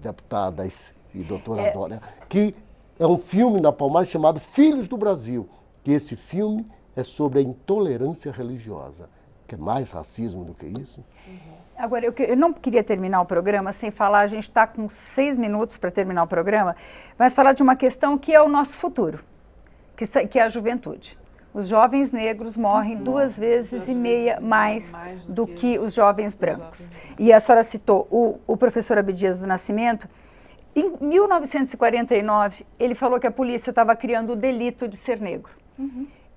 deputadas e doutora Dória, que é um filme na Palmares chamado Filhos do Brasil, que esse filme é sobre a intolerância religiosa. Que é mais racismo do que isso? Agora, eu não queria terminar o programa sem falar, a gente está com 6 minutos para terminar o programa, mas falar de uma questão que é o nosso futuro, que é a juventude. Os jovens negros morrem 2,5 vezes mais do que os jovens brancos. E a senhora citou o professor Abdias do Nascimento. Em 1949, ele falou que a polícia estava criando o delito de ser negro.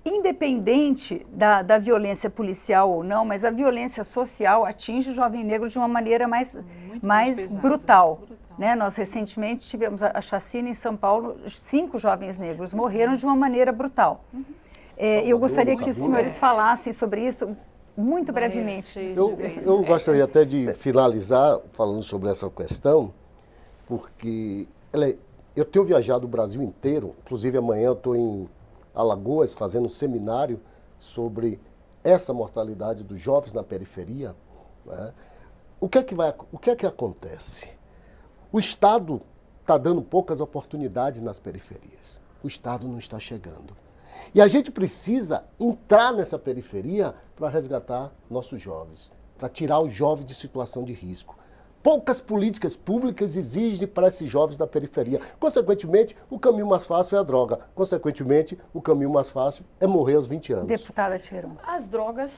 Independente da violência policial ou não, mas a violência social atinge o jovem negro de uma maneira mais brutal. Né? Nós recentemente tivemos a chacina em São Paulo, 5 jovens negros morreram de uma maneira brutal. Eu gostaria que os senhores falassem sobre isso muito brevemente. Eu gostaria até de finalizar falando sobre essa questão, porque eu tenho viajado o Brasil inteiro, inclusive amanhã eu estou em Alagoas fazendo um seminário sobre essa mortalidade dos jovens na periferia. Né? O que é que acontece? O Estado está dando poucas oportunidades nas periferias. O Estado não está chegando. E a gente precisa entrar nessa periferia para resgatar nossos jovens, para tirar os jovens de situação de risco. Poucas políticas públicas exigem para esses jovens da periferia. Consequentemente, o caminho mais fácil é a droga. Consequentemente, o caminho mais fácil é morrer aos 20 anos. Deputada Tcheron. As drogas,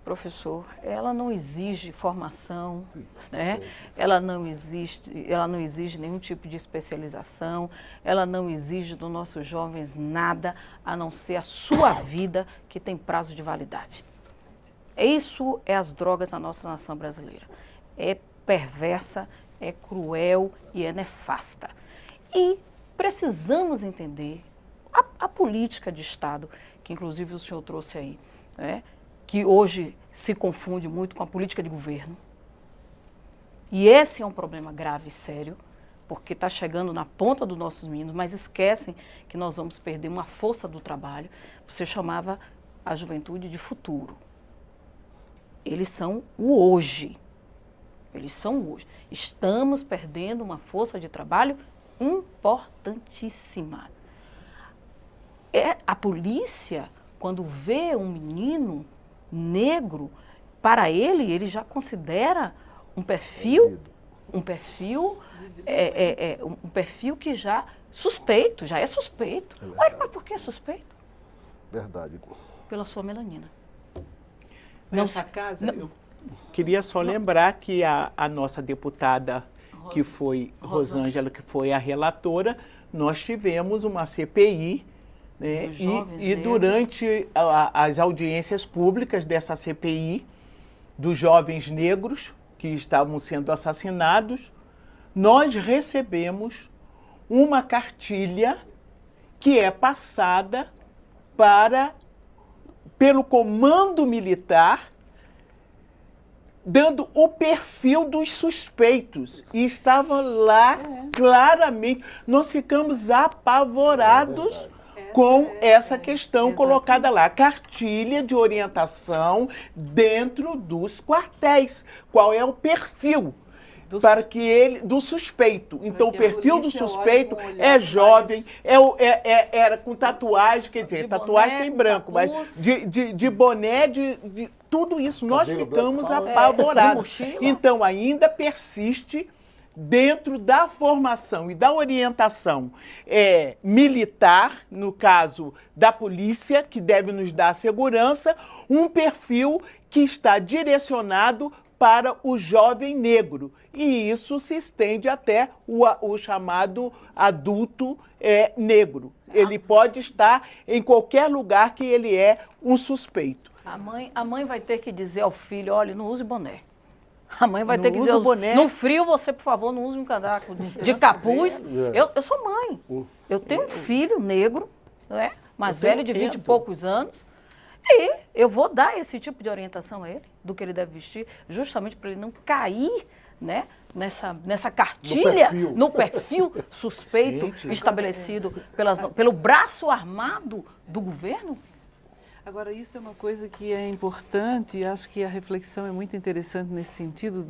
professor, ela não exige formação, né? Ela não exige nenhum tipo de especialização, ela não exige dos nossos jovens nada, a não ser a sua vida, que tem prazo de validade. Isso é as drogas na nossa nação brasileira. É perversa, é cruel e é nefasta. E precisamos entender a política de Estado, que inclusive o senhor trouxe aí, né? Que hoje se confunde muito com a política de governo. E esse é um problema grave e sério, porque está chegando na ponta dos nossos meninos, mas esquecem que nós vamos perder uma força do trabalho. Você chamava a juventude de futuro. Eles são o hoje. Eles são o hoje. Estamos perdendo uma força de trabalho importantíssima. A polícia, quando vê um menino negro, para ele já considera um perfil que já suspeito, já é suspeito. Olha, mas por que é suspeito? Verdade. Pela sua melanina. Nessa casa, eu queria só lembrar que a nossa deputada, que foi Rosângela, que foi a relatora, nós tivemos uma CPI, né, e durante as audiências públicas dessa CPI, dos jovens negros que estavam sendo assassinados, nós recebemos uma cartilha que é passada pelo comando militar, dando o perfil dos suspeitos. E estava lá claramente. Nós ficamos apavorados com essa questão colocada lá. Cartilha de orientação dentro dos quartéis. Qual é o perfil? Do suspeito. Então, o perfil do suspeito é jovem, era com tatuagem, quer dizer, tatuagem tem branco, mas de boné, de tudo isso, nós ficamos apavorados. Então, ainda persiste dentro da formação e da orientação militar, no caso da polícia, que deve nos dar segurança, um perfil que está direcionado para o jovem negro. E isso se estende até o chamado adulto negro. Ele pode estar em qualquer lugar que ele é um suspeito. A mãe vai ter que dizer ao filho, olha, não use boné. A mãe vai ter que dizer, boné. No frio você, por favor, não use um casaco de capuz. Eu sou mãe. Eu tenho um filho negro, né, mais velho, de 20 e poucos anos. E eu vou dar esse tipo de orientação a ele, do que ele deve vestir, justamente para ele não cair, né, nessa cartilha, no perfil suspeito estabelecido pelo braço armado do governo. Agora, isso é uma coisa que é importante e acho que a reflexão é muito interessante nesse sentido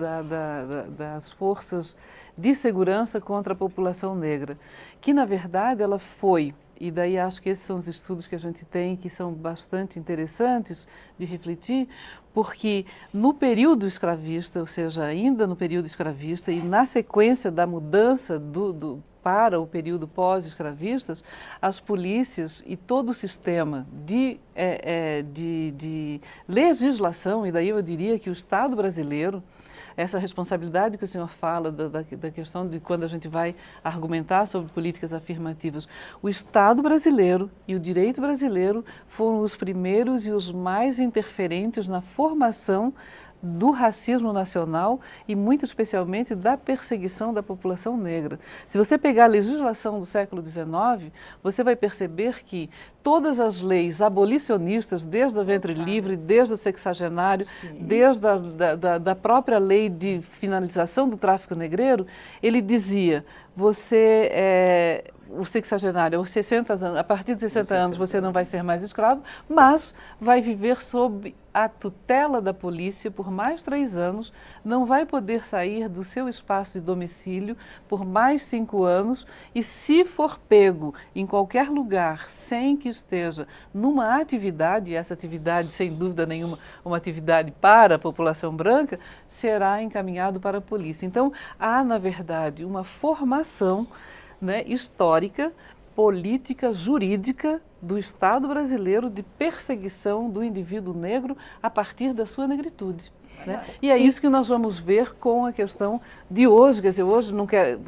das forças de segurança contra a população negra, que, na verdade, ela foi... E daí acho que esses são os estudos que a gente tem que são bastante interessantes de refletir, porque no período escravista, ou seja, ainda no período escravista e na sequência da mudança para o período pós-escravistas, as polícias e todo o sistema de legislação, e daí eu diria que o Estado brasileiro, essa responsabilidade que o senhor fala da questão de quando a gente vai argumentar sobre políticas afirmativas, o Estado brasileiro e o direito brasileiro foram os primeiros e os mais interferentes na formação do racismo nacional e muito especialmente da perseguição da população negra. Se você pegar a legislação do século XIX, você vai perceber que todas as leis abolicionistas, desde a ventre livre, desde o sexagenário, desde da própria lei de finalização do tráfico negreiro, ele dizia, o sexagenário, aos 60 anos, a partir de 60 anos você não vai ser mais escravo, mas vai viver sob a tutela da polícia por mais 3 anos, não vai poder sair do seu espaço de domicílio por mais 5 anos e se for pego em qualquer lugar sem que esteja numa atividade, e essa atividade sem dúvida nenhuma uma atividade para a população branca, será encaminhado para a polícia. Então há na verdade uma formação, né, histórica, política, jurídica do Estado brasileiro de perseguição do indivíduo negro a partir da sua negritude. Né? E é isso que nós vamos ver com a questão de hoje. Quer dizer, hoje não quer,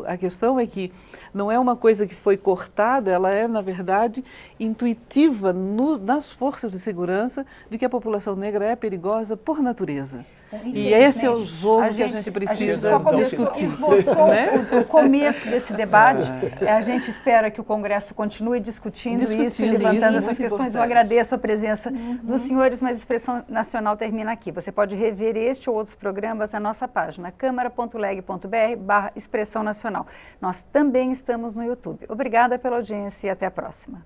a questão é que não é uma coisa que foi cortada, ela é, na verdade, intuitiva nas forças de segurança de que a população negra é perigosa por natureza. E esse é o jogo que a gente precisa discutir. Esboçou, né? O começo desse debate. A gente espera que o Congresso continue discutindo isso e levantando essas questões. Importante. Eu agradeço a presença dos senhores, mas a Expressão Nacional termina aqui. Você pode rever este ou outros programas na nossa página, câmara.leg.br/Expressão Nacional. Nós também estamos no YouTube. Obrigada pela audiência e até a próxima.